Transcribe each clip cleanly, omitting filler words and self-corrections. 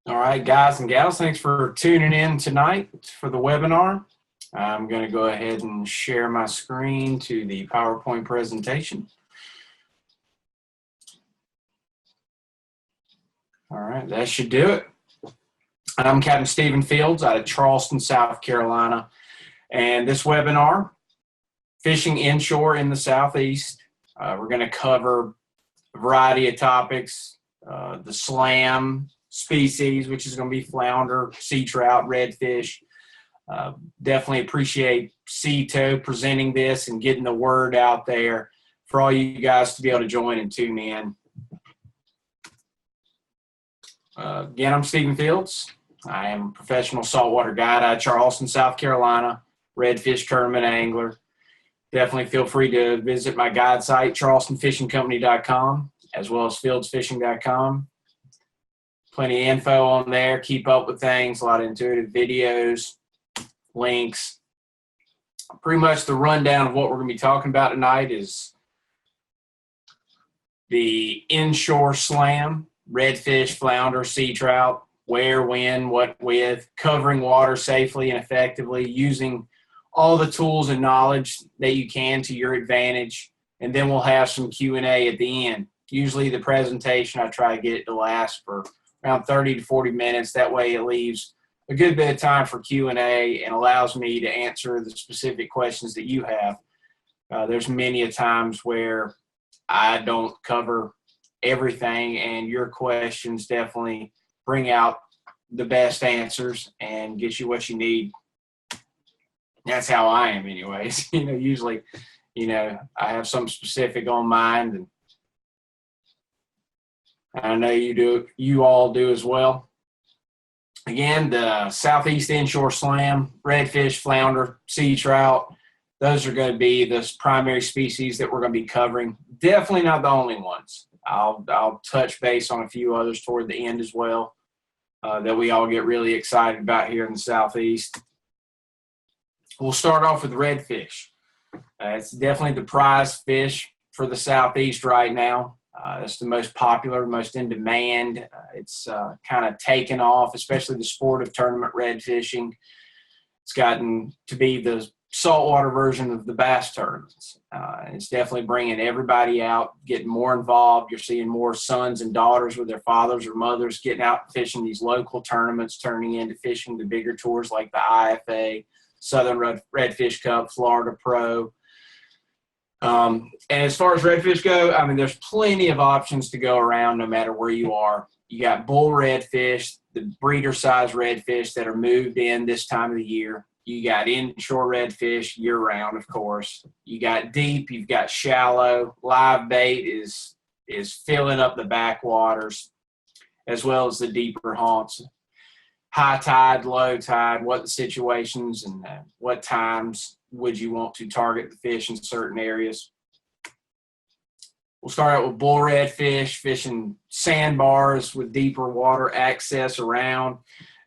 All right, guys and gals, thanks for tuning in tonight for the webinar. I'm going to go ahead and share my screen to the PowerPoint presentation. All right, that should do it. I'm Captain Stephen Fields out of Charleston, South Carolina, and this webinar, Fishing Inshore in the Southeast. We're going to cover a variety of topics, the slam species, which is going to be flounder, sea trout, redfish. Definitely appreciate Seatrout presenting this and getting the word out there for all you guys to be able to join and tune in. Again, I'm Stephen Fields. I am a professional saltwater guide out of Charleston, South Carolina, redfish tournament angler. Definitely feel free to visit my guide site, charlestonfishingcompany.com, as well as fieldsfishing.com. Plenty of info on there. Keep up with things, a lot of intuitive videos, links. Pretty much the rundown of what we're going to be talking about tonight is the inshore slam, redfish, flounder, sea trout, where, when, what with, covering water safely and effectively, using all the tools and knowledge that you can to your advantage. And then we'll have some Q&A at the end. Usually the presentation, I try to get it to last for around 30 to 40 minutes. That way it leaves a good bit of time for Q&A and allows me to answer the specific questions that you have. There's many a times where I don't cover everything, and your questions definitely bring out the best answers and get you what you need. That's how I am anyways. Usually, I have something specific on mind, and I know you all do as well. Again, the Southeast Inshore Slam, redfish, flounder, sea trout, those are going to be the primary species that we're going to be covering. Definitely not the only ones. I'll touch base on a few others toward the end as well that we all get really excited about here in the Southeast. We'll start off with redfish. It's definitely the prized fish for the Southeast right now. It's the most popular, most in demand. It's kind of taken off, especially the sport of tournament red fishing. It's gotten to be the saltwater version of the bass tournaments. It's definitely bringing everybody out, getting more involved. You're seeing more sons and daughters with their fathers or mothers getting out and fishing these local tournaments, turning into fishing the bigger tours like the IFA, Southern Redfish Cup, Florida Pro. And as far as redfish go, there's plenty of options to go around no matter where you are. You got bull redfish, the breeder size redfish that are moved in this time of the year. You got inshore redfish year round, of course. You got deep, you've got shallow. Live bait is filling up the backwaters as well as the deeper haunts. High tide, low tide, what the situations and what times would you want to target the fish in certain areas. We'll start out with bull redfish, fishing sandbars with deeper water access around.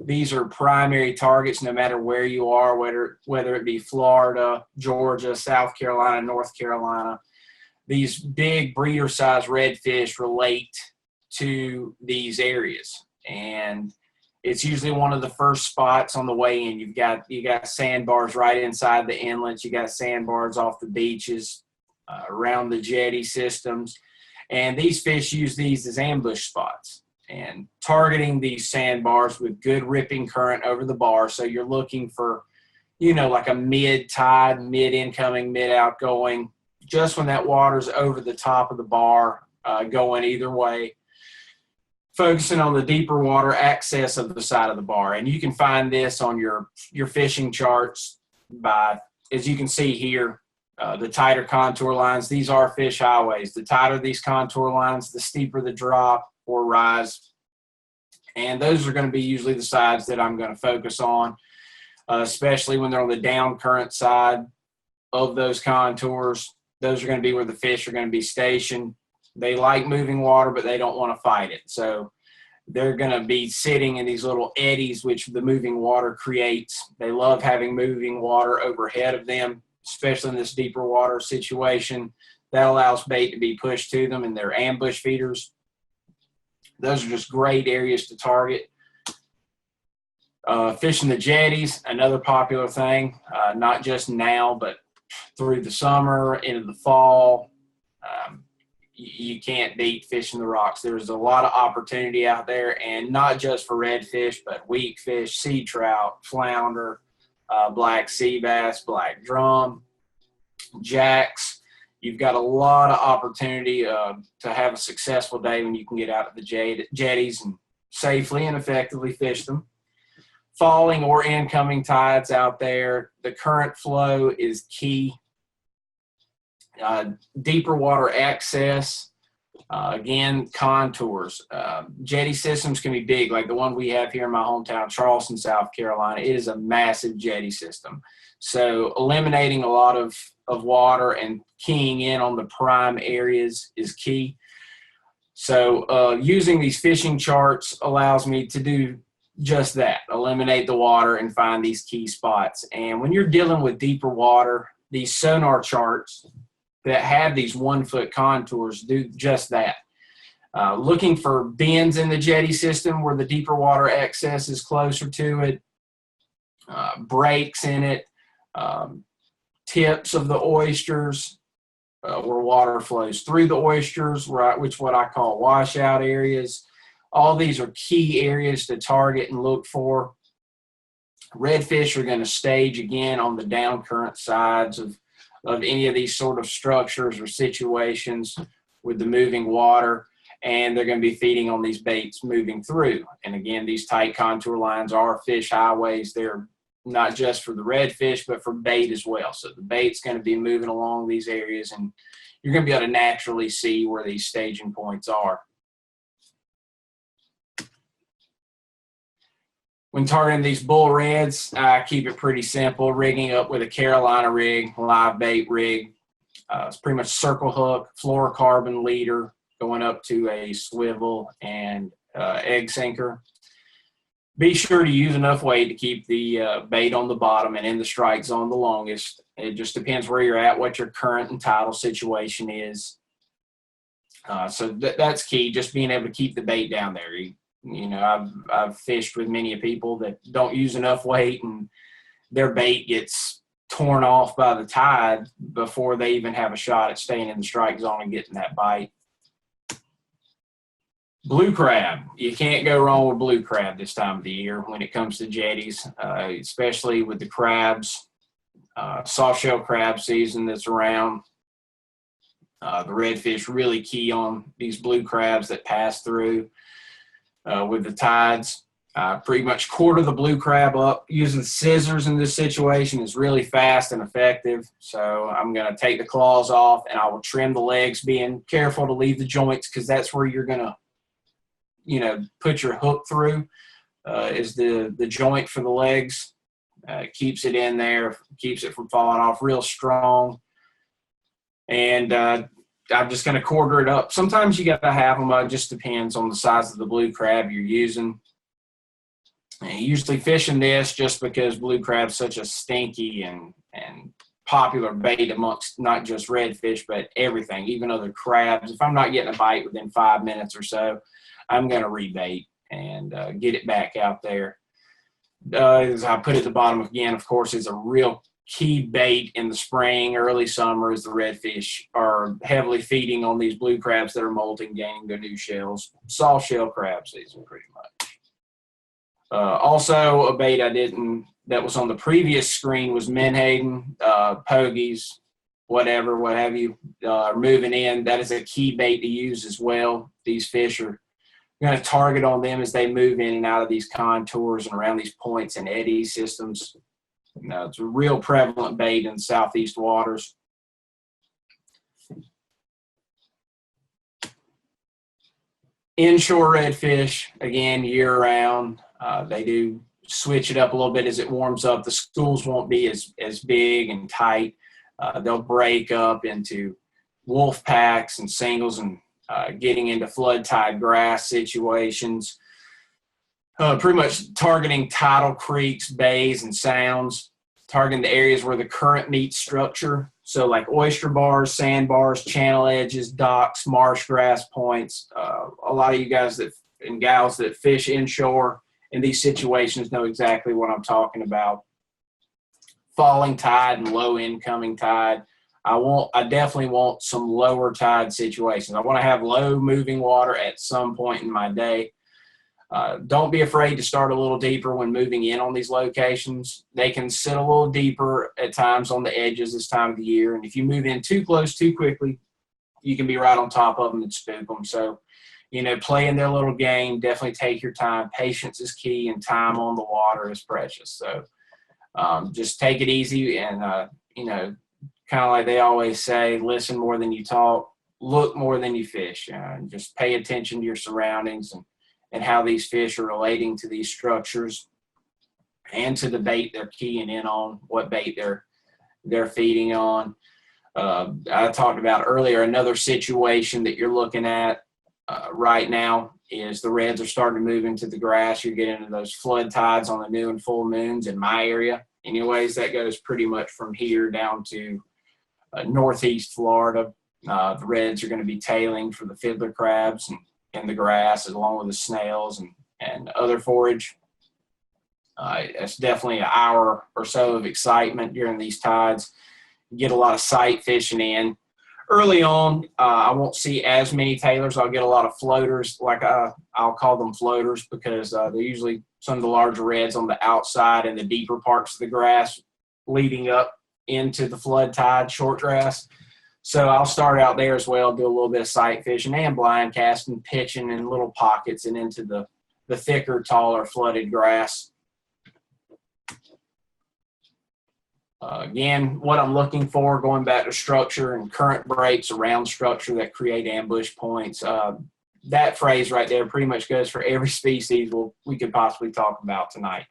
These are primary targets no matter where you are, whether it be Florida, Georgia, South Carolina, North Carolina. These big breeder size redfish relate to these areas, and it's usually one of the first spots on the way in. You got sandbars right inside the inlets. You got sandbars off the beaches, around the jetty systems. And these fish use these as ambush spots. And targeting these sandbars with good ripping current over the bar. So you're looking for, like a mid-tide, mid-incoming, mid-outgoing, just when that water's over the top of the bar, going either way. Focusing on the deeper water access of the side of the bar. And you can find this on your fishing charts by, as you can see here, the tighter contour lines. These are fish highways. The tighter these contour lines, the steeper the drop or rise. And those are going to be usually the sides that I'm going to focus on, especially when they're on the down current side of those contours. Those are going to be where the fish are going to be stationed. They like moving water, but they don't want to fight it. So they're going to be sitting in these little eddies, which the moving water creates. They love having moving water overhead of them, especially in this deeper water situation. That allows bait to be pushed to them, and they're ambush feeders. Those are just great areas to target. Fishing the jetties, another popular thing, not just now, but through the summer, into the fall. You can't beat fishing the rocks. There's a lot of opportunity out there, and not just for redfish, but weakfish, sea trout, flounder, black sea bass, black drum, jacks. You've got a lot of opportunity to have a successful day when you can get out to the jetties and safely and effectively fish them. Falling or incoming tides out there, the current flow is key. Deeper water access, again, contours. Jetty systems can be big, like the one we have here in my hometown, Charleston, South Carolina. It is a massive jetty system. So eliminating a lot of water and keying in on the prime areas is key. So using these fishing charts allows me to do just that, eliminate the water and find these key spots. And when you're dealing with deeper water, these sonar charts that have these 1 foot contours do just that. Looking for bends in the jetty system where the deeper water access is closer to it, breaks in it, tips of the oysters where water flows through the oysters, which what I call washout areas. All these are key areas to target and look for. Redfish are going to stage again on the down current sides of any of these sort of structures or situations with the moving water, and they're going to be feeding on these baits moving through. And again, these tight contour lines are fish highways. They're not just for the redfish, but for bait as well. So the bait's going to be moving along these areas, and you're going to be able to naturally see where these staging points are. When targeting these bull reds, I keep it pretty simple, rigging up with a Carolina rig, live bait rig. It's pretty much circle hook, fluorocarbon leader, going up to a swivel and egg sinker. Be sure to use enough weight to keep the bait on the bottom and in the strike zone the longest. It just depends where you're at, what your current and tidal situation is. So that's key, just being able to keep the bait down there. You know, I've fished with many people that don't use enough weight, and their bait gets torn off by the tide before they even have a shot at staying in the strike zone and getting that bite. Blue crab. You can't go wrong with blue crab this time of the year when it comes to jetties, especially with the crabs, soft shell crab season that's around. The redfish really key on these blue crabs that pass through. With the tides, pretty much quarter the blue crab up. Using scissors in this situation is really fast and effective. So I'm going to take the claws off, and I will trim the legs, being careful to leave the joints, because that's where you're going to, you know, put your hook through, is the joint for the legs. Keeps it in there, keeps it from falling off real strong. And I'm just going to quarter it up. Sometimes you got to have them. It just depends on the size of the blue crab you're using. And usually fishing this just because blue crab's such a stinky and popular bait amongst not just redfish, but everything, even other crabs. If I'm not getting a bite within 5 minutes or so, I'm going to rebait and get it back out there. As I put at the bottom again, of course, is a real key bait in the spring, early summer, as the redfish are heavily feeding on these blue crabs that are molting, gaining their new shells. Soft shell crab season, pretty much. Also, a bait that was on the previous screen was menhaden, pogies, what have you, moving in. That is a key bait to use as well. These fish are going to target on them as they move in and out of these contours and around these points and eddy systems. You know, it's a real prevalent bait in southeast waters. Inshore redfish, again, year-round. They do switch it up a little bit as it warms up. The schools won't be as big and tight. They'll break up into wolf packs and singles, and getting into flood tide grass situations. Pretty much targeting tidal creeks, bays, and sounds, targeting the areas where the current meets structure. So like oyster bars, sandbars, channel edges, docks, marsh grass points. A lot of you guys and gals that fish inshore in these situations know exactly what I'm talking about. Falling tide and low incoming tide. I definitely want some lower tide situations. I want to have low moving water at some point in my day. Don't be afraid to start a little deeper when moving in on these locations. They can sit a little deeper at times on the edges this time of the year. And if you move in too close too quickly, you can be right on top of them and spook them. So, you know, play in their little game. Definitely take your time. Patience is key, and time on the water is precious. So just take it easy and, you know, kind of like they always say, listen more than you talk, look more than you fish. Just pay attention to your surroundings and how these fish are relating to these structures and to the bait they're keying in on, what bait they're feeding on. I talked about earlier, another situation that you're looking at right now is the reds are starting to move into the grass. You're getting into those flood tides on the new and full moons in my area. Anyways, that goes pretty much from here down to northeast Florida. The reds are going to be tailing for the fiddler crabs and the grass, along with the snails and other forage. It's definitely an hour or so of excitement during these tides. You get a lot of sight fishing in. Early on, I won't see as many tailors. I'll get a lot of floaters, like I'll call them floaters, because they're usually some of the larger reds on the outside and the deeper parts of the grass leading up into the flood tide short grass. So I'll start out there as well, do a little bit of sight fishing and blind casting, pitching in little pockets and into the thicker, taller, flooded grass. Again, what I'm looking for, going back to structure and current breaks around structure that create ambush points. That phrase right there pretty much goes for every species we could possibly talk about tonight.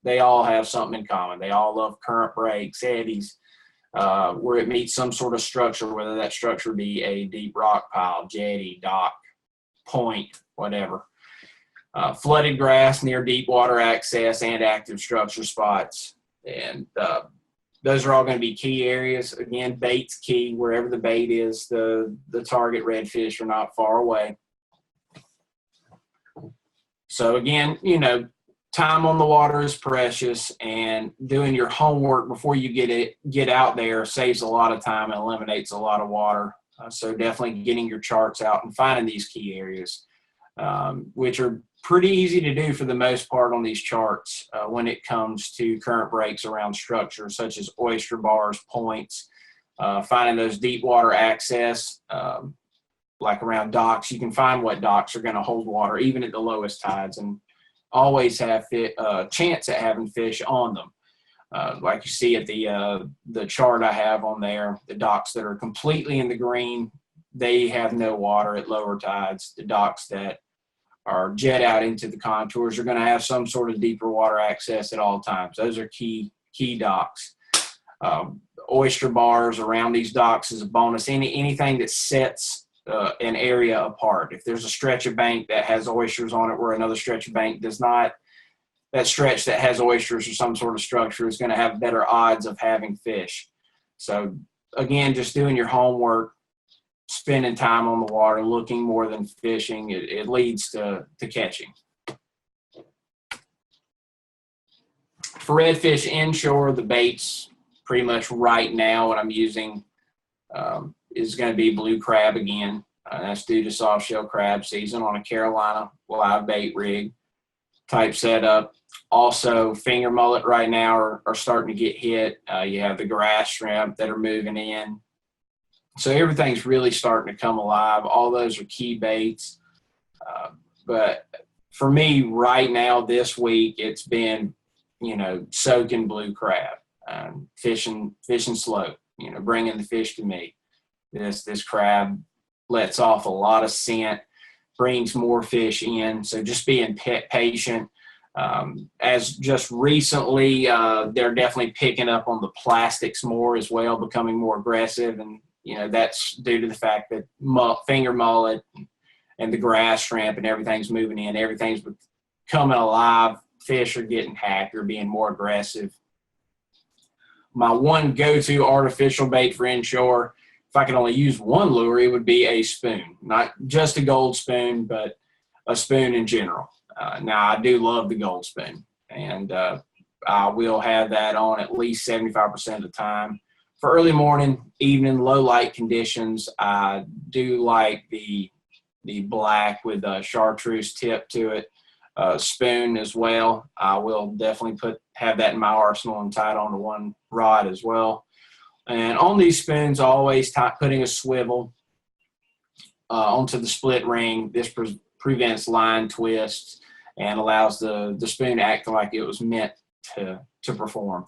They all have something in common. They all love current breaks, eddies, where it meets some sort of structure, whether that structure be a deep rock pile, jetty, dock, point, whatever. Flooded grass near deep water access and active structure spots. And those are all going to be key areas. Again, bait's key. Wherever the bait is, the target redfish are not far away. So again, you know, time on the water is precious, and doing your homework before you get out there saves a lot of time and eliminates a lot of water. So definitely getting your charts out and finding these key areas, which are pretty easy to do for the most part on these charts when it comes to current breaks around structures such as oyster bars, points, finding those deep water access, like around docks. You can find what docks are going to hold water even at the lowest tides, and always have a chance at having fish on them. Like you see at the chart I have on there, the docks that are completely in the green, they have no water at lower tides. The docks that are jet out into the contours are going to have some sort of deeper water access at all times. Those are key docks. Oyster bars around these docks is a bonus. Anything that sets an area apart. If there's a stretch of bank that has oysters on it where another stretch of bank does not, that stretch that has oysters or some sort of structure is going to have better odds of having fish. So again, just doing your homework, spending time on the water, looking more than fishing, it leads to catching. For redfish inshore, the baits pretty much right now what I'm using is going to be blue crab again. That's due to soft shell crab season on a Carolina live bait rig type setup. Also, finger mullet right now are starting to get hit. You have the grass shrimp that are moving in. So everything's really starting to come alive. All those are key baits. But for me right now this week, it's been, you know, soaking blue crab, fishing slow, you know, bringing the fish to me. This crab lets off a lot of scent, brings more fish in. So just being patient. As just recently, they're definitely picking up on the plastics more as well, becoming more aggressive. And, you know, that's due to the fact that finger mullet and the grass shrimp and everything's moving in. Everything's becoming alive. Fish are getting hacked or being more aggressive. My one go-to artificial bait for inshore, if I could only use one lure, it would be a spoon. Not just a gold spoon, but a spoon in general. Now, I do love the Gold Spoon, and I will have that on at least 75% of the time. For early morning, evening, low light conditions, I do like the black with a chartreuse tip to it. Spoon as well. I will definitely have that in my arsenal and tie it onto one rod as well. And on these spoons, always putting a swivel onto the split ring. This prevents line twists and allows the spoon to act like it was meant to perform.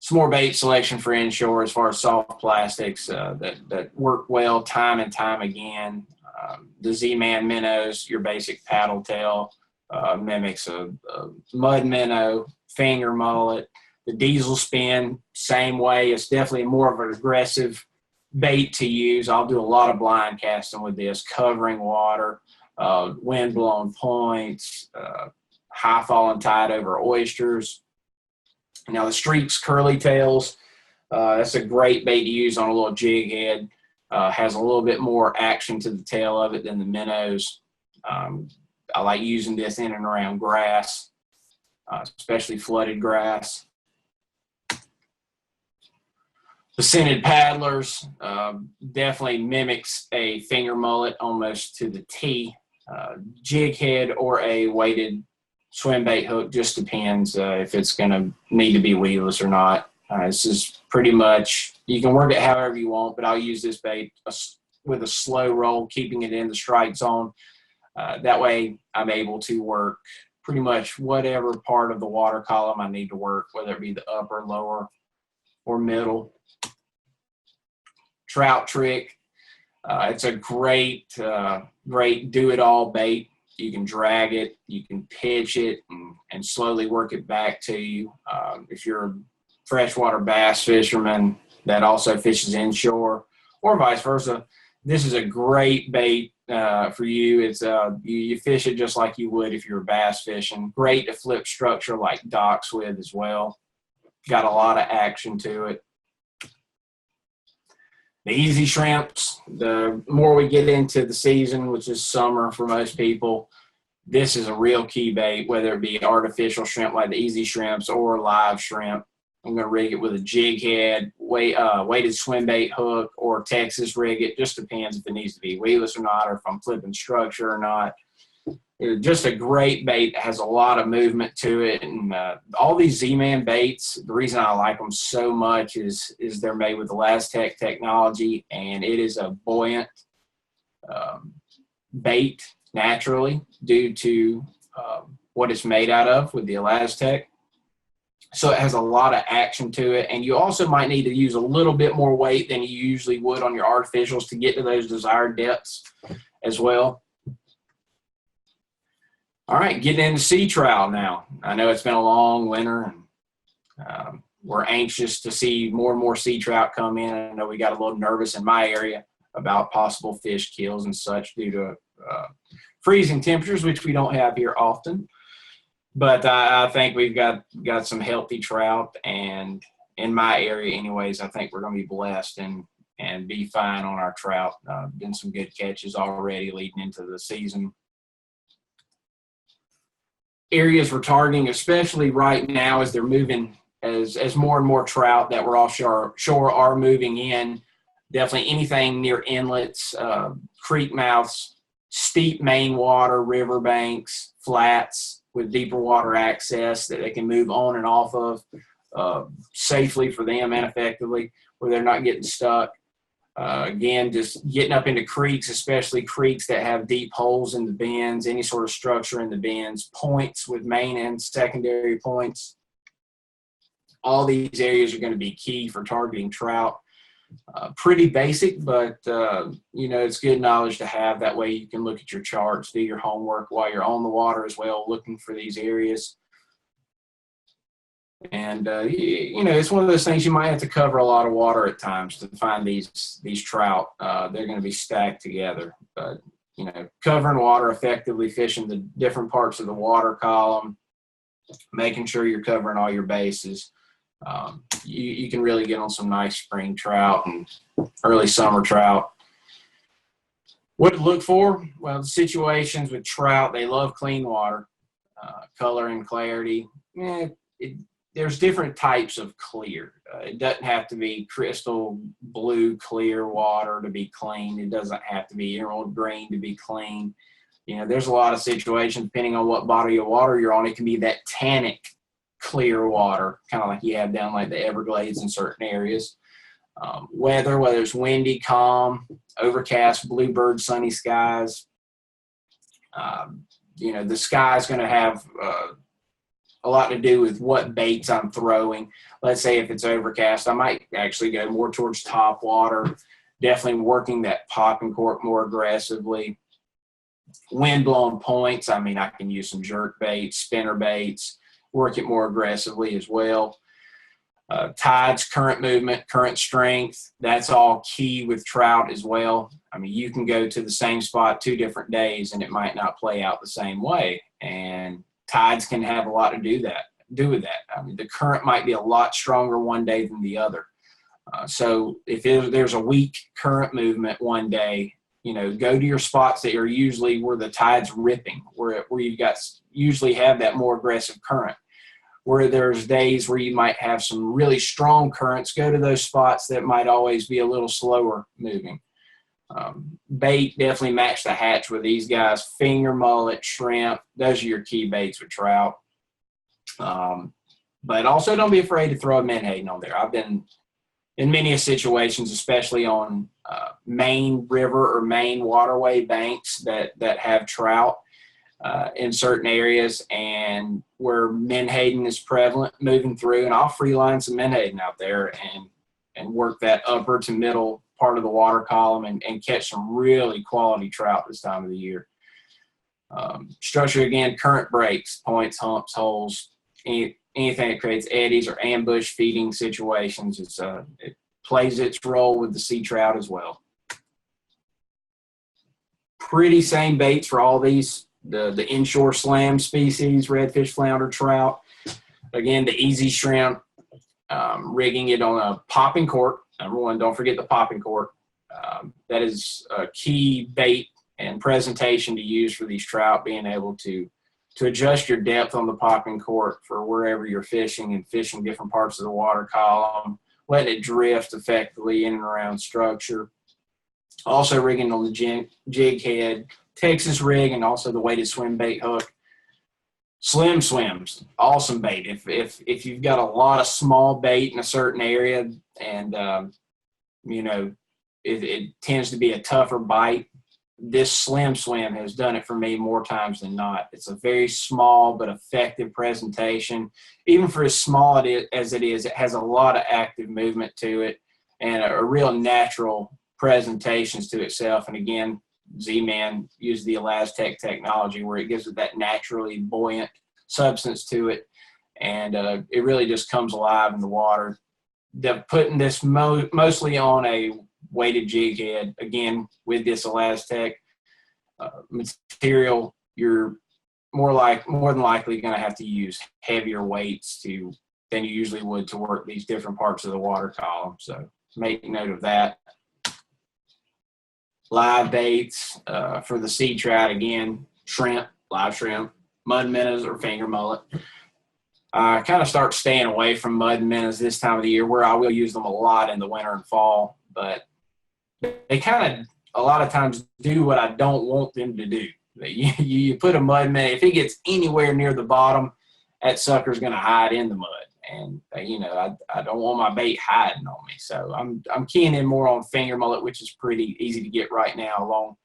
Some more bait selection for inshore as far as soft plastics that work well time and time again. The Z-Man minnows, your basic paddle tail, mimics a mud minnow, finger mullet. The diesel spin, same way. It's definitely more of an aggressive bait to use. I'll do a lot of blind casting with this, covering water, wind-blown points, high falling tide over oysters. Now the Streaks curly tails, that's a great bait to use on a little jig head. Has a little bit more action to the tail of it than the minnows. I like using this in and around grass, especially flooded grass. The scented paddlers definitely mimics a finger mullet almost to the T. Jig head or a weighted swim bait hook, just depends if it's going to need to be weedless or not. This is pretty much, you can work it however you want, but I'll use this bait with a slow roll, keeping it in the strike zone. That way I'm able to work pretty much whatever part of the water column I need to work, whether it be the upper, lower, or middle. Trout trick. It's a great do-it-all bait. You can drag it, you can pitch it, and slowly work it back to you. If you're a freshwater bass fisherman that also fishes inshore, or vice versa, this is a great bait for you. It's you fish it just like you would if you were bass fishing. Great to flip structure like docks with as well. Got a lot of action to it. The easy shrimps, the more we get into the season, which is summer for most people, this is a real key bait, whether it be artificial shrimp like the easy shrimps or live shrimp. I'm going to rig it with a jig head, weighted swim bait hook, or Texas rig it. Just depends if it needs to be weedless or not, or if I'm flipping structure or not. It's just a great bait that has a lot of movement to it. And all these Z-Man baits, the reason I like them so much is they're made with ElaZtech technology, and it is a buoyant bait naturally due to what it's made out of with the ElaZtech. So it has a lot of action to it, and you also might need to use a little bit more weight than you usually would on your artificials to get to those desired depths as well. All right, getting into Seatrout now. I know it's been a long winter, and we're anxious to see more and more Seatrout come in. I know we got a little nervous in my area about possible fish kills and such due to freezing temperatures, which we don't have here often. But I think we've got some healthy trout, and in my area anyways, I think we're going to be blessed and be fine on our trout. Been some good catches already leading into the season. Areas we're targeting, especially right now as they're moving, as more and more trout that were offshore are moving in. Definitely anything near inlets, creek mouths, steep main water, river banks, flats with deeper water access that they can move on and off of safely for them and effectively, where they're not getting stuck. Again, just getting up into creeks, especially creeks that have deep holes in the bends, any sort of structure in the bends, points with main and secondary points. All these areas are going to be key for targeting trout. Pretty basic, but it's good knowledge to have. That way you can look at your charts, do your homework while you're on the water as well, looking for these areas. And it's one of those things you might have to cover a lot of water at times to find these trout. They're going to be stacked together, but covering water effectively, fishing the different parts of the water column, making sure you're covering all your bases. You can really get on some nice spring trout and early summer trout. What to look for? Well, situations with trout, they love clean water, color and clarity. There's different types of clear. It doesn't have to be crystal blue clear water to be clean. It doesn't have to be emerald green to be clean. There's a lot of situations, depending on what body of water you're on, it can be that tannic clear water, kind of like you have down like the Everglades in certain areas. Weather, whether it's windy, calm, overcast, bluebird, sunny skies. The sky is going to have a lot to do with what baits I'm throwing. Let's say if it's overcast, I might actually go more towards top water, definitely working that popping cork more aggressively. Wind blowing points, I can use some jerk baits, spinner baits, work it more aggressively as well. Tides, current movement, current strength, that's all key with trout as well. You can go to the same spot 2 different days and it might not play out the same way. And tides can have a lot to do with that. The current might be a lot stronger one day than the other. So if there's a weak current movement one day, go to your spots that are usually where the tide's ripping, where you've got usually have that more aggressive current. Where there's days where you might have some really strong currents, go to those spots that might always be a little slower moving. Bait, definitely match the hatch with these guys. Finger, mullet, shrimp, those are your key baits with trout. But also don't be afraid to throw a menhaden on there. I've been in many situations, especially on main river or main waterway banks that have trout in certain areas, and where menhaden is prevalent moving through, and I'll free line some menhaden out there and work that upper to middle part of the water column and catch some really quality trout this time of the year. Structure, again, current breaks, points, humps, holes, anything that creates eddies or ambush feeding situations. It plays its role with the sea trout as well. Pretty same baits for all these. The inshore slam species, redfish, flounder, trout. Again, the easy shrimp, rigging it on a popping cork. Number one, don't forget the popping cork. That is a key bait and presentation to use for these trout, being able to adjust your depth on the popping cork for wherever you're fishing and fishing different parts of the water column, letting it drift effectively in and around structure. Also rigging on the jig head, Texas rig, and also the weighted swim bait hook. Slim swims, awesome bait. If you've got a lot of small bait in a certain area and it tends to be a tougher bite, this slim swim has done it for me more times than not. It's a very small but effective presentation. Even for as small as it is, it has a lot of active movement to it and a real natural presentations to itself. And again, Z-Man used the ElaZtech technology where it gives it that naturally buoyant substance to it, and it really just comes alive in the water. They're putting this mostly on a weighted jig head, again with this ElaZtech material. You're more than likely going to have to use heavier weights than you usually would to work these different parts of the water column, so make note of that. Live baits for the sea trout, again, shrimp, live shrimp, mud minnows, or finger mullet. I kind of start staying away from mud minnows this time of the year, where I will use them a lot in the winter and fall, but they kind of a lot of times do what I don't want them to do. You put a mud minnow, if it gets anywhere near the bottom, that sucker's going to hide in the mud. And, I don't want my bait hiding on me. So I'm keying in more on finger mullet, which is pretty easy to get right now, along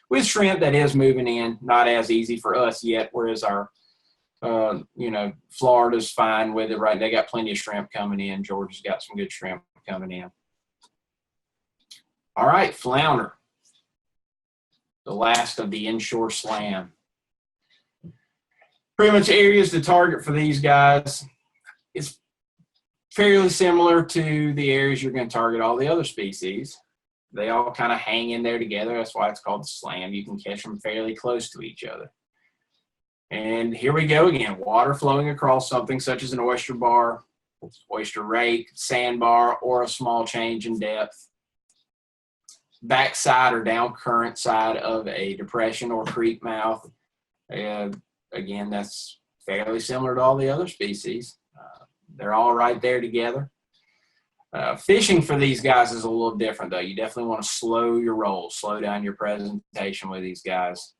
with shrimp that is moving in. Not as easy for us yet, whereas our, Florida's fine with it, right? They got plenty of shrimp coming in. Georgia's got some good shrimp coming in. All right, flounder, the last of the inshore slam. Pretty much areas to target for these guys. It's fairly similar to the areas you're going to target all the other species. They all kind of hang in there together. That's why it's called the slam. You can catch them fairly close to each other. And here we go again. Water flowing across something such as an oyster bar, oyster rake, sandbar, or a small change in depth. backside or down current side of a depression or creek mouth. Again, that's fairly similar to all the other species. They're all right there together. Fishing for these guys is a little different, though. You definitely want to slow your roll, slow down your presentation with these guys.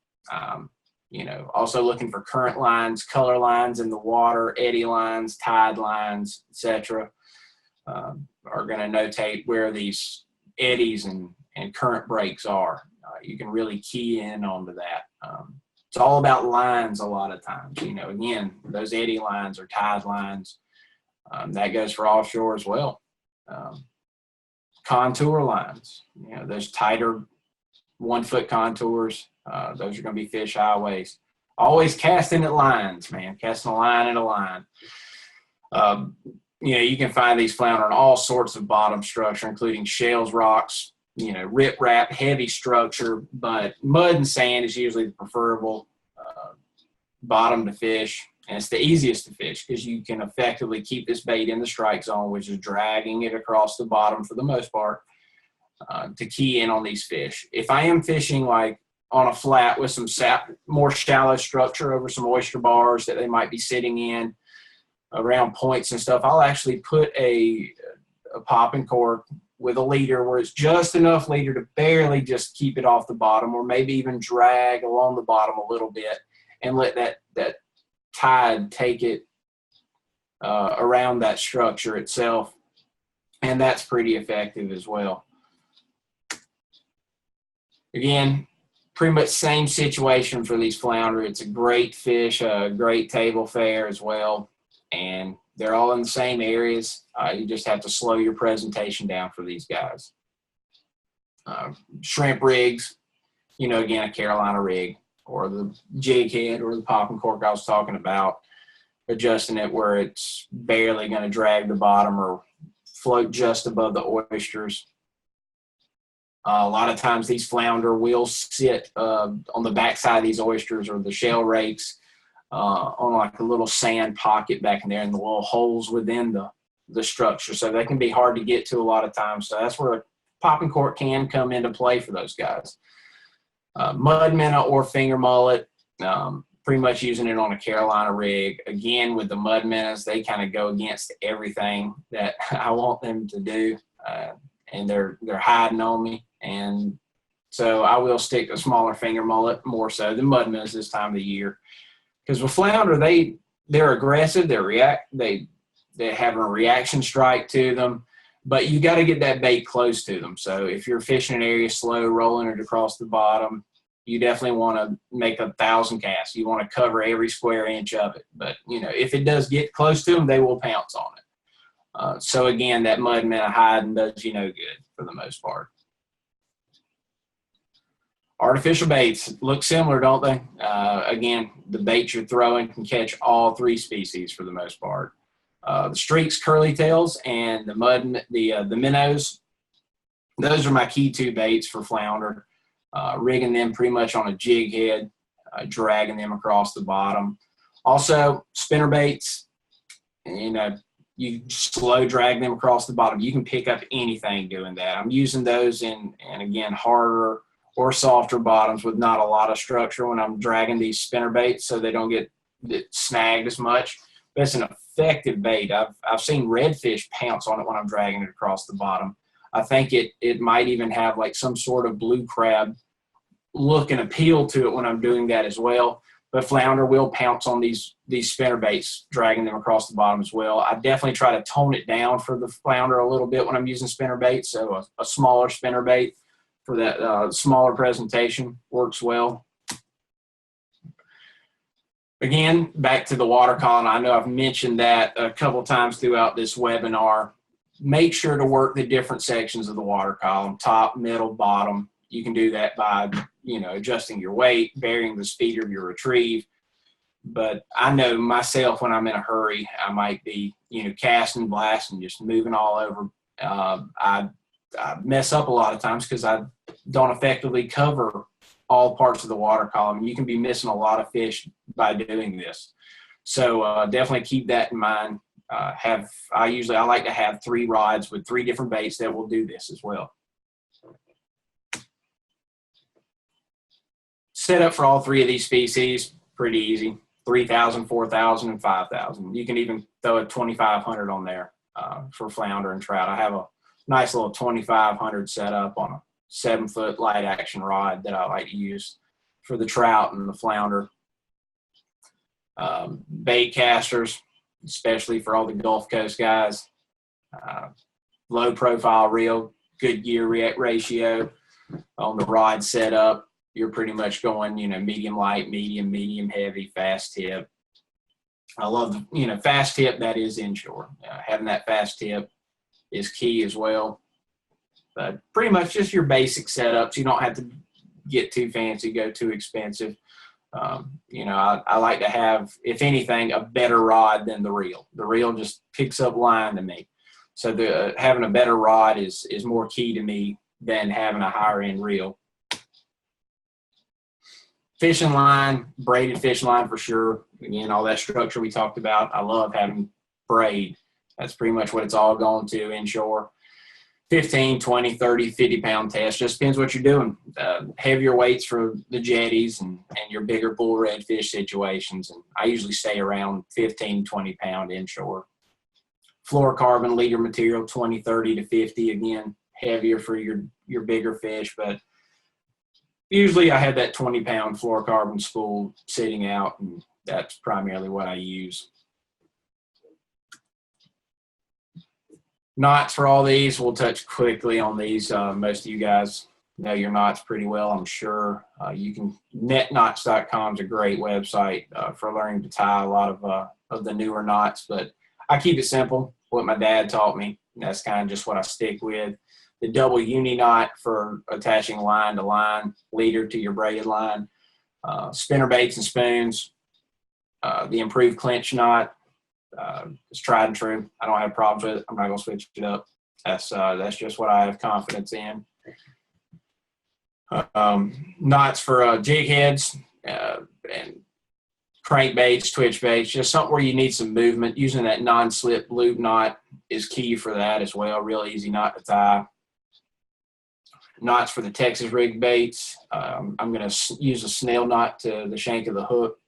You know, also looking for current lines, color lines in the water, eddy lines, tide lines, etc. Are going to notate where these eddies and current breaks are. You can really key in onto that. It's all about lines a lot of times. You know, again, those eddy lines or tide lines, that goes for offshore as well. Contour lines, you know, those tighter 1 foot contours, those are going to be fish highways. Always casting at lines, man, casting a line at a line. You know, you can find these flounder in all sorts of bottom structure, including shales, rocks, you know, riprap, heavy structure, but mud and sand is usually the preferable bottom to fish. And it's the easiest to fish because you can effectively keep this bait in the strike zone, which is dragging it across the bottom for the most part, to key in on these fish. If I am fishing like on a flat with some more shallow structure over some oyster bars that they might be sitting in around points and stuff, I'll actually put a popping cork with a leader where it's just enough leader to barely just keep it off the bottom, or maybe even drag along the bottom a little bit and let that tide take it around that structure itself, and that's pretty effective as well. Again, pretty much same situation for these flounder. It's a great fish, a great table fare as well, and they're all in the same areas. You just have to slow your presentation down for these guys. Shrimp rigs, you know, again, a Carolina rig, or the jig head or the popping cork I was talking about, adjusting it where it's barely going to drag the bottom or float just above the oysters. A lot of times these flounder will sit on the backside of these oysters or the shell rakes on like a little sand pocket back in there in the little holes within the structure. So they can be hard to get to a lot of times. So that's where a popping cork can come into play for those guys. Mud minnow or finger mullet, pretty much using it on a Carolina rig. Again, with the mud minnows, they kind of go against everything that I want them to do, and they're hiding on me. And so I will stick to smaller finger mullet more so than mud minnows this time of the year. Because with flounder, they're aggressive. They have a reaction strike to them. But you got to get that bait close to them. So if you're fishing an area slow, rolling it across the bottom, you definitely want to make 1,000 casts. You want to cover every square inch of it. But, you know, if it does get close to them, they will pounce on it. So, again, that mud minnow hiding does you no good for the most part. Artificial baits look similar, don't they? Again, the baits you're throwing can catch all 3 species for the most part. The streaks, curly tails, and the minnows, those are my key 2 baits for flounder. Rigging them pretty much on a jig head, dragging them across the bottom. Also, spinner baits, you know, you slow drag them across the bottom. You can pick up anything doing that. I'm using those in, and again, harder or softer bottoms with not a lot of structure when I'm dragging these spinner baits so they don't get snagged as much. But it's an effective bait. I've seen redfish pounce on it when I'm dragging it across the bottom. I think it might even have like some sort of blue crab look and appeal to it when I'm doing that as well. But flounder will pounce on these spinner baits, dragging them across the bottom as well. I definitely try to tone it down for the flounder a little bit when I'm using spinner baits. So a smaller spinner bait for that smaller presentation works well. Again, back to the water column. I know I've mentioned that a couple times throughout this webinar. Make sure to work the different sections of the water column, top, middle, bottom. You can do that by, you know, adjusting your weight, varying the speed of your retrieve. But I know myself when I'm in a hurry, I might be, you know, casting, blasting, just moving all over. I mess up a lot of times because I don't effectively cover all parts of the water column. You can be missing a lot of fish by doing this. So definitely keep that in mind. I like to have 3 rods with 3 different baits that will do this as well. Setup for all three of these species, pretty easy. 3,000, 4,000, and 5,000. You can even throw a 2,500 on there for flounder and trout. I have a nice little 2,500 set up on a 7-foot light action rod that I like to use for the trout and the flounder. Bait casters, especially for all the Gulf Coast guys. Low profile reel, good gear ratio on the rod setup. You're pretty much going, medium light, medium heavy, fast tip. I love, fast tip that is inshore. Having that fast tip is key as well. But pretty much just your basic setups. You don't have to get too fancy, go too expensive. I like to have, if anything, a better rod than the reel. The reel just picks up line to me. So having a better rod is more key to me than having a higher end reel. Fishing line, braided fishing line for sure. Again, all that structure we talked about. I love having braid. That's pretty much what it's all going to inshore. 15, 20, 30, 50-pound test. Just depends what you're doing. Heavier weights for the jetties and your bigger bull redfish situations. And I usually stay around 15, 20-pound inshore. Fluorocarbon leader material, 20, 30 to 50. Again, heavier for your bigger fish, but usually I have that 20-pound fluorocarbon spool sitting out, and that's primarily what I use. Knots for all these, we'll touch quickly on these. Most of you guys know your knots pretty well, I'm sure. Netknots.com is a great website for learning to tie a lot of the newer knots, but I keep it simple, what my dad taught me. That's kind of just what I stick with. The double uni knot for attaching line to line, leader to your braided line, spinner baits and spoons, the improved clinch knot. It's tried and true. I don't have problems with it. I'm not going to switch it up. That's just what I have confidence in. Knots for jig heads and crankbaits, twitch baits, just something where you need some movement. Using that non-slip loop knot is key for that as well. Real easy knot to tie. Knots for the Texas rig baits. I'm going to use a snail knot to the shank of the hook.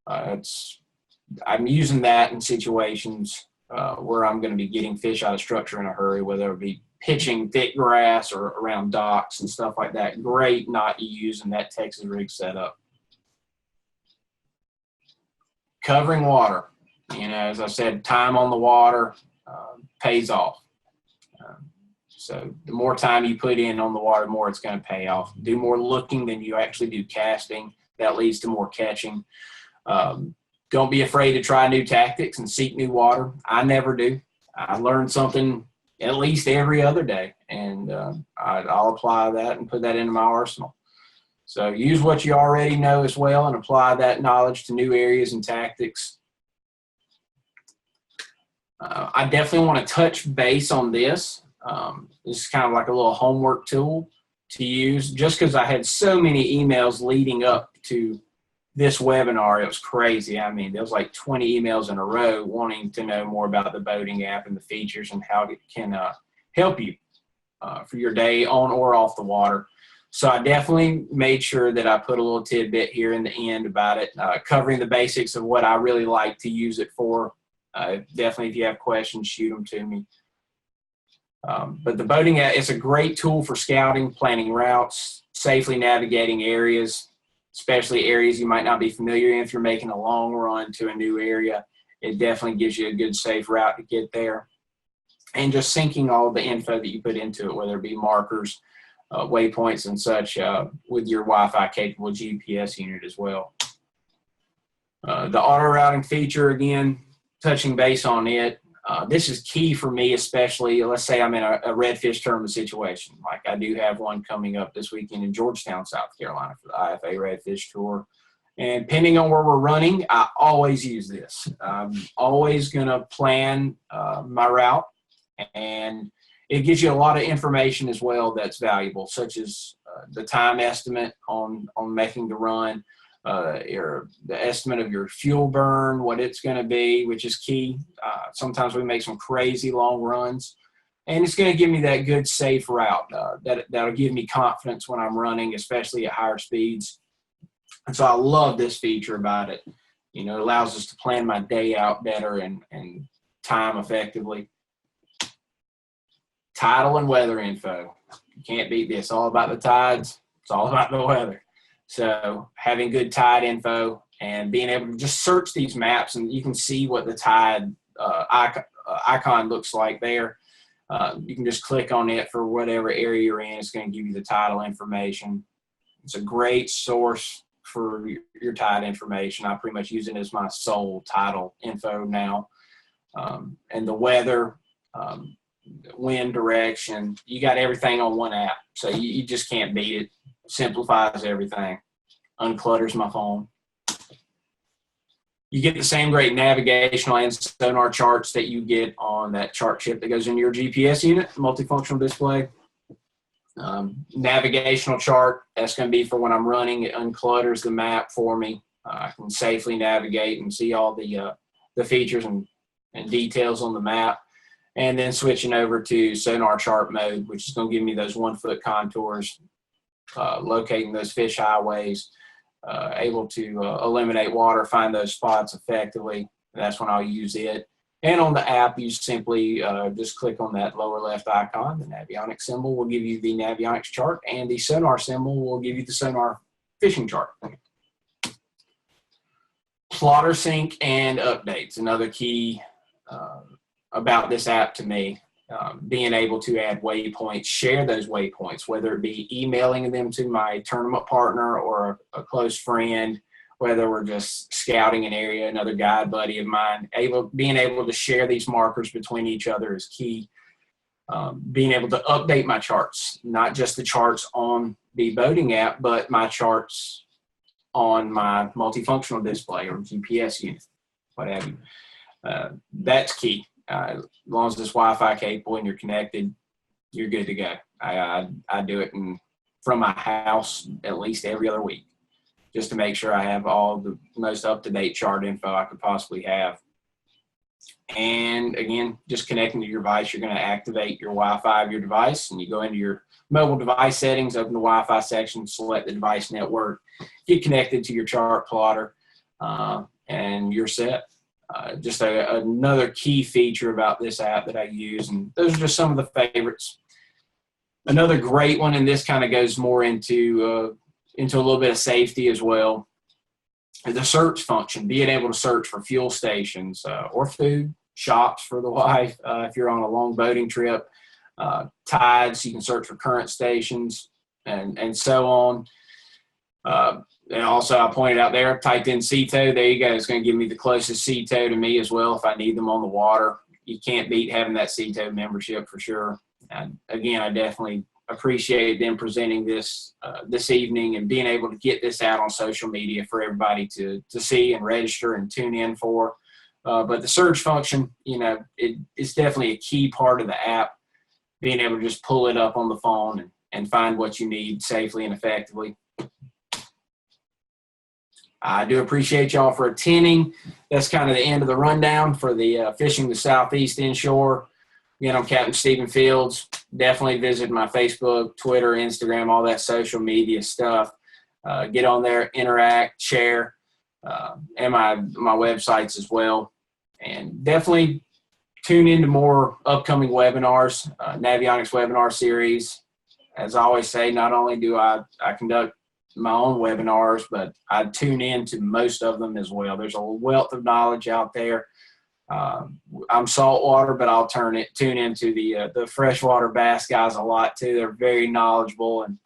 I'm using that in situations where I'm going to be getting fish out of structure in a hurry, whether it be pitching thick grass or around docks and stuff like that. Great knot to use in that Texas rig setup. Covering water. As I said, time on the water pays off. So the more time you put in on the water, the more it's going to pay off. Do more looking than you actually do casting. That leads to more catching. Don't be afraid to try new tactics and seek new water. I never do. I learn something at least every other day, and I'll apply that and put that into my arsenal. So use what you already know as well and apply that knowledge to new areas and tactics. I definitely want to touch base on this. This is kind of like a little homework tool to use, just because I had so many emails leading up to this webinar. It was crazy. I mean, there was like 20 emails in a row wanting to know more about the boating app and the features and how it can help you for your day on or off the water. So I definitely made sure that I put a little tidbit here in the end about it, covering the basics of what I really like to use it for. Definitely, if you have questions, shoot them to me. But the boating app, it's a great tool for scouting, planning routes, safely navigating areas, especially areas you might not be familiar in. If you're making a long run to a new area, it definitely gives you a good, safe route to get there. And just syncing all the info that you put into it, whether it be markers, waypoints and such, with your Wi-Fi capable GPS unit as well. The auto routing feature, again, touching base on it. This is key for me, especially, let's say I'm in a redfish tournament situation. Like I do have one coming up this weekend in Georgetown, South Carolina for the IFA Redfish Tour. And depending on where we're running, I always use this. I'm always going to plan my route, and it gives you a lot of information as well that's valuable, such as the time estimate on making the run, the estimate of your fuel burn, what it's going to be, which is key. Sometimes we make some crazy long runs, and it's going to give me that good, safe route that'll give me confidence when I'm running, especially at higher speeds. And so I love this feature about it. You know, it allows us to plan my day out better and time effectively. Tidal and weather info. You can't beat this. All about the tides. It's all about the weather. So having good tide info and being able to just search these maps, and you can see what the tide icon looks like there. You can just click on it for whatever area you're in. It's going to give you the tidal information. It's a great source for your tide information. I pretty much use it as my sole tidal info now. And the weather, wind direction, you got everything on one app. So you just can't beat it. Simplifies everything. Unclutters my phone. You get the same great navigational and sonar charts that you get on that chart chip that goes in your GPS unit, multifunctional display. Navigational chart, that's going to be for when I'm running. It unclutters the map for me. I can safely navigate and see all the features and details on the map. And then switching over to sonar chart mode, which is going to give me those 1 foot contours, locating those fish highways, able to eliminate water, find those spots effectively. That's when I'll use it. And on the app, you simply just click on that lower left icon. The Navionics symbol will give you the Navionics chart, and the Sonar symbol will give you the Sonar fishing chart. Plotter sync and updates, another key about this app to me. Being able to add waypoints, share those waypoints, whether it be emailing them to my tournament partner or a close friend, whether we're just scouting an area, another guide buddy of mine, being able to share these markers between each other is key. Being able to update my charts, not just the charts on the boating app, but my charts on my multifunctional display or GPS unit, what have you. That's key. As long as it's Wi-Fi capable and you're connected, you're good to go. I do it from my house at least every other week, just to make sure I have all the most up-to-date chart info I could possibly have. And again, just connecting to your device, you're going to activate your Wi-Fi of your device, and you go into your mobile device settings, open the Wi-Fi section, select the device network, get connected to your chart plotter, and you're set. Just another key feature about this app that I use, and those are just some of the favorites. Another great one, and this kind of goes more into a little bit of safety as well, the search function, being able to search for fuel stations or food, shops for the wife if you're on a long boating trip, tides, you can search for current stations, and so on. And also, I pointed out there, typed in sea tow. There you go. It's going to give me the closest sea tow to me as well if I need them on the water. You can't beat having that sea tow membership for sure. And again, I definitely appreciate them presenting this this evening and being able to get this out on social media for everybody to see and register and tune in for. But the search function, you know, it's definitely a key part of the app, being able to just pull it up on the phone and find what you need safely and effectively. I do appreciate y'all for attending. That's kind of the end of the rundown for the Fishing the Southeast Inshore. Again, I'm Captain Stephen Fields. Definitely visit my Facebook, Twitter, Instagram, all that social media stuff. Get on there, interact, share, and my websites as well. And definitely tune into more upcoming webinars, Navionics webinar series. As I always say, not only do I conduct my own webinars, but I tune in to most of them as well. There's a wealth of knowledge out there. I'm saltwater, but I'll tune into the freshwater bass guys a lot too. They're very knowledgeable, and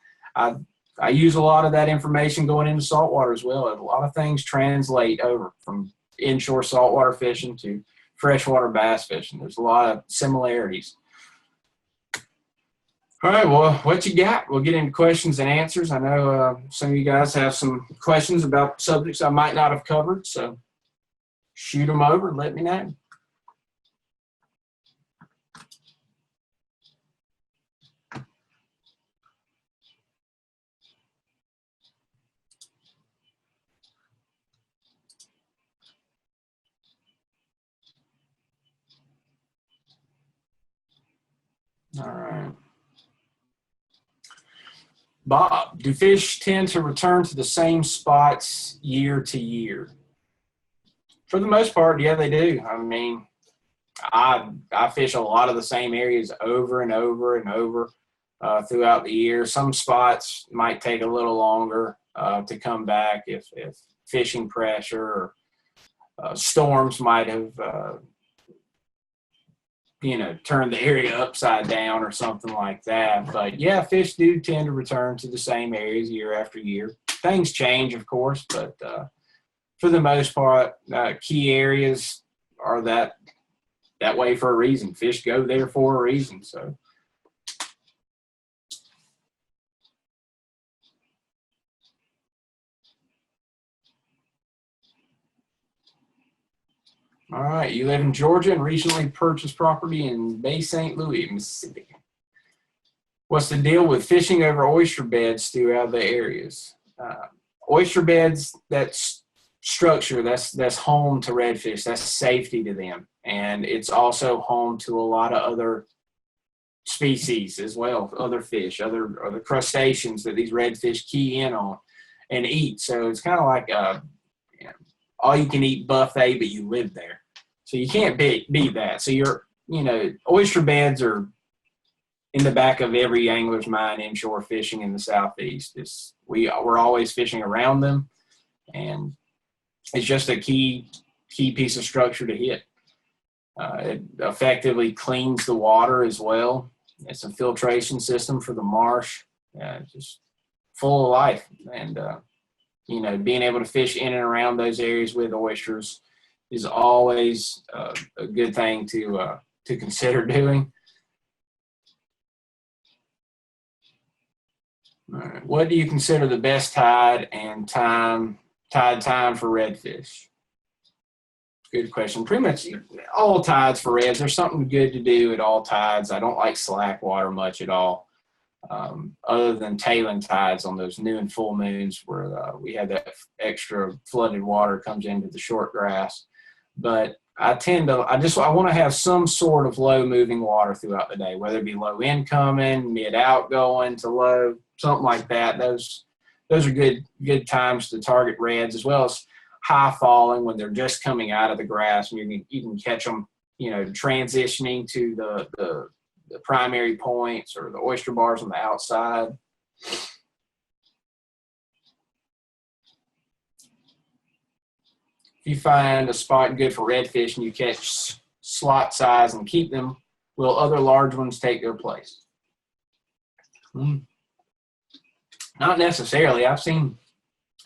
I use a lot of that information going into saltwater as well. A lot of things translate over from inshore saltwater fishing to freshwater bass fishing. There's a lot of similarities. All right, well, what you got? We'll get into questions and answers. I know some of you guys have some questions about subjects I might not have covered, so shoot them over and let me know. All right. Bob, do fish tend to return to the same spots year to year? For the most part, yeah, they do. I mean, I fish a lot of the same areas over and over and over throughout the year. Some spots might take a little longer to come back if fishing pressure or storms might have turn the area upside down or something like that. But yeah, fish do tend to return to the same areas year after year. Things change, of course, but for the most part, key areas are that way for a reason. Fish go there for a reason. So. All right, you live in Georgia and recently purchased property in Bay St. Louis, Mississippi. What's the deal with fishing over oyster beds throughout the areas? Oyster beds, that's structure, that's home to redfish, that's safety to them. And it's also home to a lot of other species as well, other fish, other crustaceans that these redfish key in on and eat. So it's kind of like a all you can eat buffet, but you live there. So you can't beat that. So oyster beds are in the back of every angler's mind inshore fishing in the Southeast. We're always fishing around them, and it's just a key piece of structure to hit. It effectively cleans the water as well. It's a filtration system for the marsh. Just full of life. And being able to fish in and around those areas with oysters is always a good thing to consider doing. All right. What do you consider the best tide time for redfish? Good question. Pretty much all tides for reds. There's something good to do at all tides. I don't like slack water much at all. Other than tailing tides on those new and full moons where we have that extra flooded water comes into the short grass. But I want to have some sort of low moving water throughout the day, whether it be low incoming, mid outgoing to low, something like that. Those are good times to target reds, as well as high falling when they're just coming out of the grass, and you can catch them, transitioning to the primary points or the oyster bars on the outside. If you find a spot good for redfish and you catch slot size and keep them, will other large ones take their place? Not necessarily. I've seen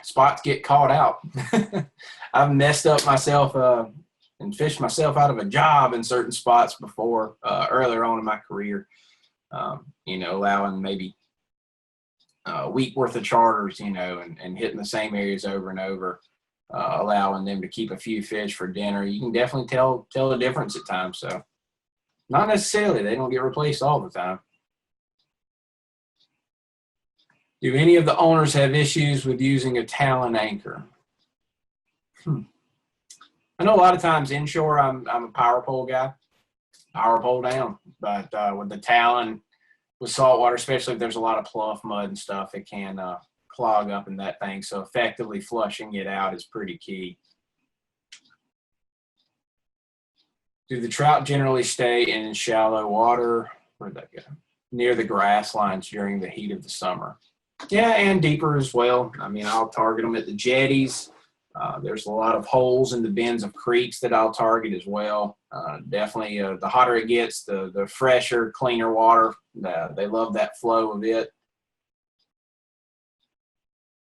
spots get caught out. I've messed up myself and fished myself out of a job in certain spots before, earlier on in my career, allowing maybe a week worth of charters, and hitting the same areas over and over, allowing them to keep a few fish for dinner. You can definitely tell the difference at times. So not necessarily, they don't get replaced all the time. Do any of the owners have issues with using a talon anchor? I know a lot of times inshore, I'm a power pole guy, power pole down. But with the talon, with saltwater, especially if there's a lot of pluff, mud, and stuff, it can clog up in that thing. So effectively flushing it out is pretty key. Do the trout generally stay in shallow water? Where'd that go? Near the grass lines during the heat of the summer. Yeah, and deeper as well. I mean, I'll target them at the jetties. There's a lot of holes in the bends of creeks that I'll target as well. Definitely, the hotter it gets, the fresher, cleaner water. They love that flow of it.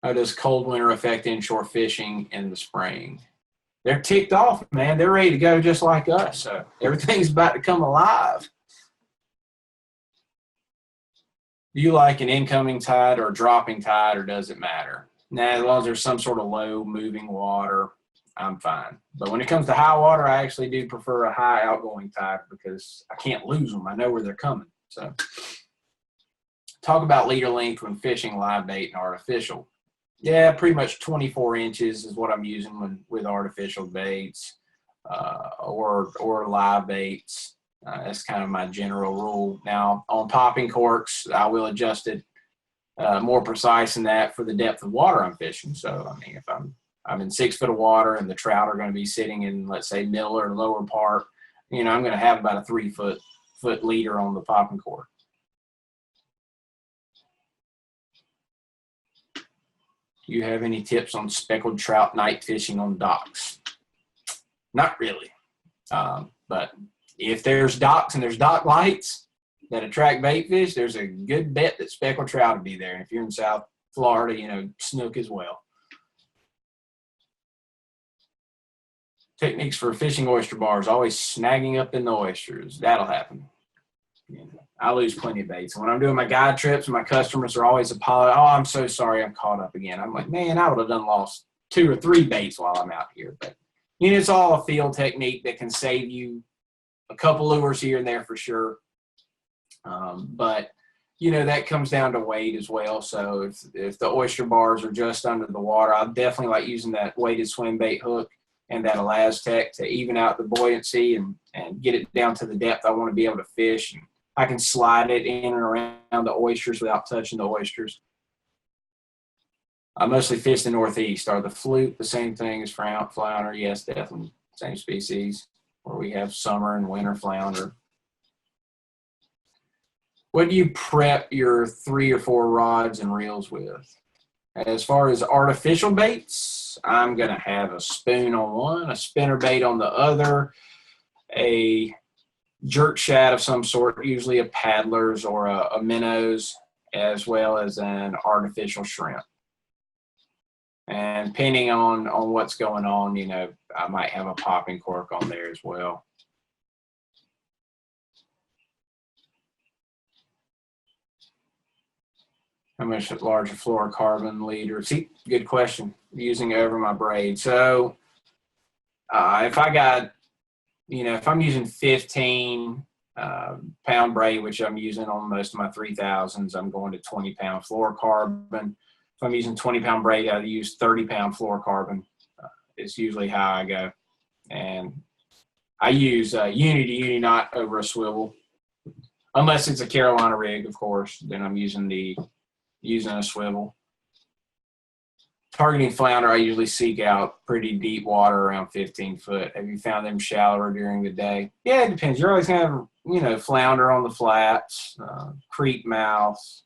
How does cold winter affect inshore fishing in the spring? They're ticked off, man. They're ready to go just like us. So everything's about to come alive. Do you like an incoming tide or a dropping tide, or does it matter? Nah, as long as there's some sort of low moving water, I'm fine. But when it comes to high water, I actually do prefer a high outgoing tide because I can't lose them. I know where they're coming. So talk about leader length when fishing live bait and artificial. Yeah, pretty much 24 inches is what I'm using with artificial baits or live baits. That's kind of my general rule. Now, on popping corks, I will adjust it more precise than that for the depth of water I'm fishing. So, I mean, if I'm in 6 foot of water and the trout are going to be sitting in, let's say, middle or lower part, you know, I'm going to have about a 3 foot leader on the popping cork. Do you have any tips on speckled trout night fishing on docks? Not really. But if there's docks and there's dock lights that attract bait fish, there's a good bet that speckled trout will be there. And if you're in South Florida, you know, snook as well. Techniques for fishing oyster bars, always snagging up in the oysters. That'll happen. You know, I lose plenty of baits. And when I'm doing my guide trips, my customers are always apologizing. Oh, I'm so sorry, I'm caught up again. I'm like, man, I would have done lost 2 or 3 baits while I'm out here. But, you know, it's all a field technique that can save you a couple lures here and there for sure. But, you know, that comes down to weight as well. So if the oyster bars are just under the water, I definitely like using that weighted swim bait hook and that Elastec to even out the buoyancy and get it down to the depth I want to be able to fish. And I can slide it in and around the oysters without touching the oysters. I mostly fish the Northeast. Are the fluke the same thing as flounder? Yes, definitely. Same species, where we have summer and winter flounder. What do you prep your 3 or 4 rods and reels with? As far as artificial baits, I'm going to have a spoon on one, a spinner bait on the other, a jerk shad of some sort, usually a paddler's or a Minnow's, as well as an artificial shrimp. And depending on what's going on, you know, I might have a popping cork on there as well. How much larger fluorocarbon leader? See, good question. Using over my braid. So if I got, you know, if I'm using 15 pound braid, which I'm using on most of my 3000s, I'm going to 20 pound fluorocarbon. If I'm using 20 pound braid, I use 30 pound fluorocarbon. It's usually how I go. And I use uni to uni knot over a swivel. Unless it's a Carolina rig, of course, then I'm using a swivel. Targeting flounder, I usually seek out pretty deep water around 15 foot. Have you found them shallower during the day? Yeah, it depends. You're always going to have, you know, flounder on the flats, creek mouths,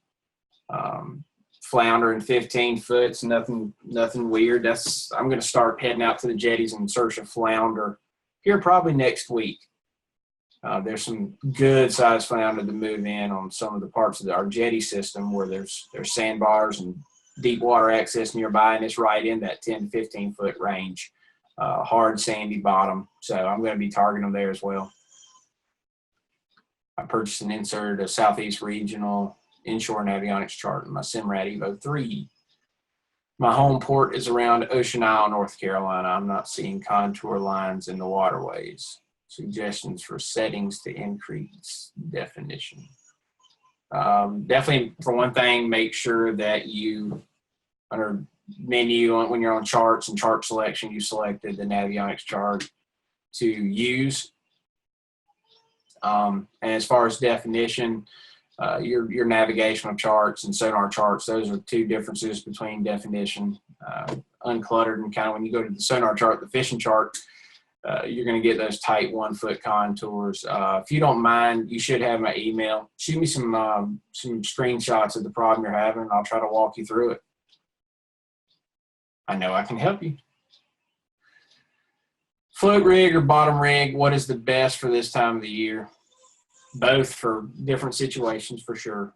flounder in 15 foot. It's nothing weird. I'm going to start heading out to the jetties in search of flounder here probably next week. There's some good sized flounder to move in on some of the parts of our jetty system where there's sandbars and deep water access nearby, and it's right in that 10 to 15 foot range, hard sandy bottom. So I'm going to be targeting them there as well. I purchased and inserted a Southeast Regional Inshore Navigational chart in my Simrad Evo 3. My home port is around Ocean Isle, North Carolina. I'm not seeing contour lines in the waterways. Suggestions for settings to increase definition. Definitely, for one thing, make sure that you, under menu, when you're on charts and chart selection, you selected the Navionics chart to use. And as far as definition, your navigational charts and sonar charts, those are 2 differences between definition. Uncluttered and kind of when you go to the sonar chart, the fishing chart, you're going to get those tight 1 foot contours. If you don't mind, you should have my email. Shoot me some screenshots of the problem you're having, and I'll try to walk you through it. I know I can help you. Float rig or bottom rig, what is the best for this time of the year? Both for different situations for sure.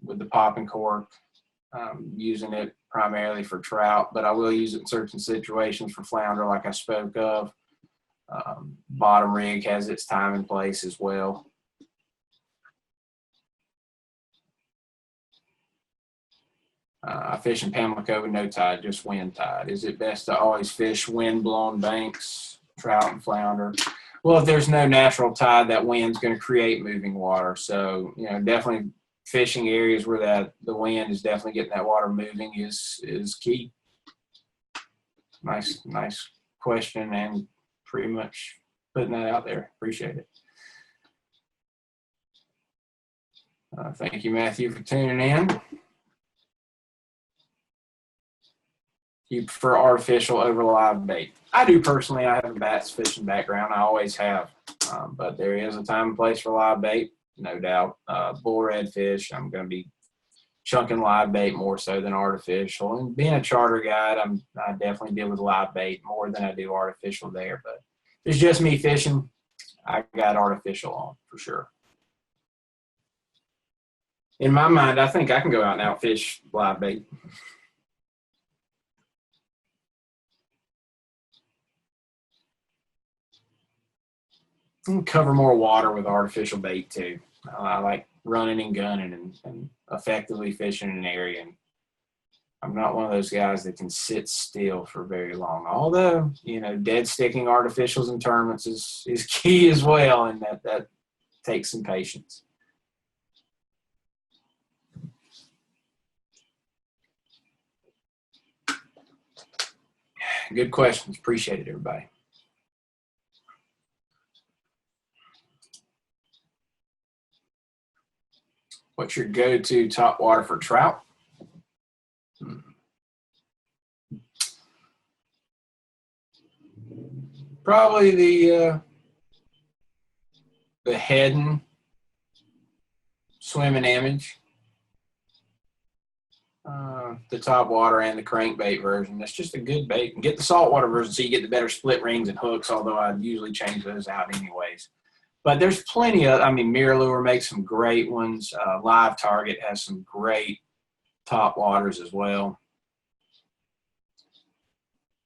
With the popping cork, using it primarily for trout, but I will use it in certain situations for flounder like I spoke of. Bottom rig has its time and place as well. I fish in Pamlico with no tide, just wind tide. Is it best to always fish wind-blown banks, trout and flounder? Well, if there's no natural tide, that wind's going to create moving water. So, you know, definitely fishing areas where the wind is definitely getting that water moving is key. Nice question, and pretty much putting that out there. Appreciate it. Thank you, Matthew, for tuning in. you prefer artificial over live bait? I do personally. I have a bass fishing background. I always have. But there is a time and place for live bait, no doubt. Bull redfish, I'm going to be chunking live bait more so than artificial. And being a charter guide, I definitely deal with live bait more than I do artificial there. But if it's just me fishing, I got artificial on for sure. In my mind, I think I can go out and outfish live bait. And cover more water with artificial bait too. I like running and gunning and effectively fishing in an area. And I'm not one of those guys that can sit still for very long. Although, you know, dead sticking artificials in tournaments is key as well, and that takes some patience. Good questions. Appreciate it, everybody. What's your go-to top water for trout? Probably the Heading swimming image. The top water and the crankbait version. That's just a good bait. And get the saltwater version so you get the better split rings and hooks, although I usually change those out anyways. But there's plenty of, I mean, Mirror Lure makes some great ones. Live Target has some great top waters as well.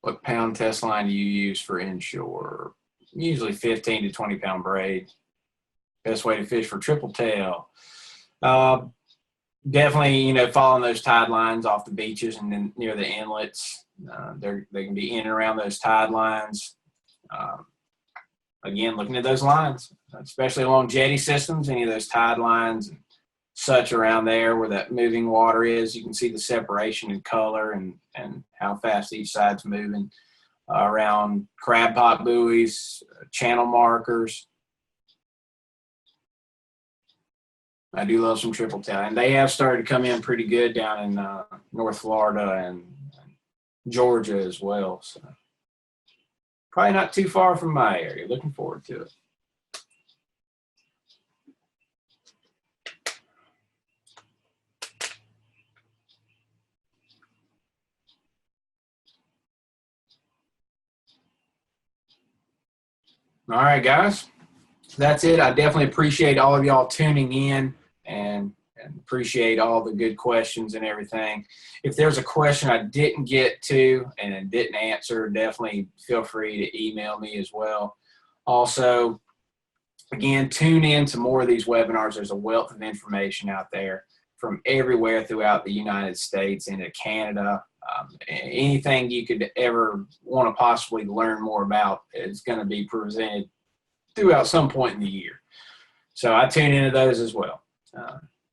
What pound test line do you use for inshore? Usually 15 to 20 pound braid. Best way to fish for triple tail. Definitely, you know, following those tide lines off the beaches and then near the inlets. They can be in and around those tide lines. Again, looking at those lines, especially along jetty systems, any of those tide lines and such around there where that moving water is, you can see the separation in color and how fast each side's moving. Around crab pot buoys, channel markers. I do love some triple tail, and they have started to come in pretty good down in North Florida and Georgia as well. So probably not too far from my area. Looking forward to it. All right, guys. That's it. I definitely appreciate all of y'all tuning in and appreciate all the good questions and everything. If there's a question I didn't get to and didn't answer, definitely feel free to email me as well. Also, again, tune in to more of these webinars. There's a wealth of information out there from everywhere throughout the United States into Canada. Anything you could ever want to possibly learn more about is going to be presented throughout some point in the year. So I tune into those as well.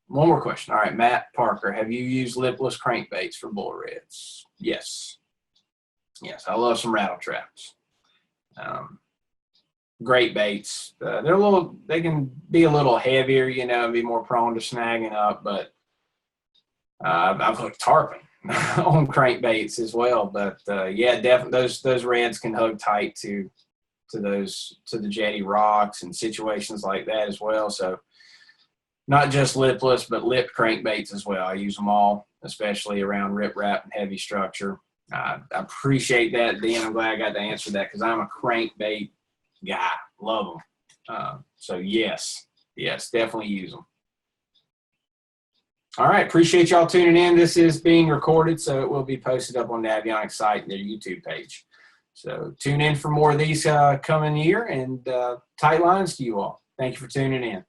One more question. All right, Matt Parker, have you used lipless crankbaits for bull reds? Yes. Yes, I love some rattle traps. Great baits. They can be a little heavier, you know, and be more prone to snagging up, but I've hooked tarpon on crankbaits as well. But yeah, definitely those reds can hug tight to the jetty rocks and situations like that as well. So not just lipless, but lipped crankbaits as well. I use them all, especially around riprap and heavy structure. I appreciate that, Dan. I'm glad I got to answer that because I'm a crankbait guy. Love them. So yes, definitely use them. All right, appreciate y'all tuning in. This is being recorded, so it will be posted up on Navigation's site and their YouTube page. So tune in for more of these coming year, and tight lines to you all. Thank you for tuning in.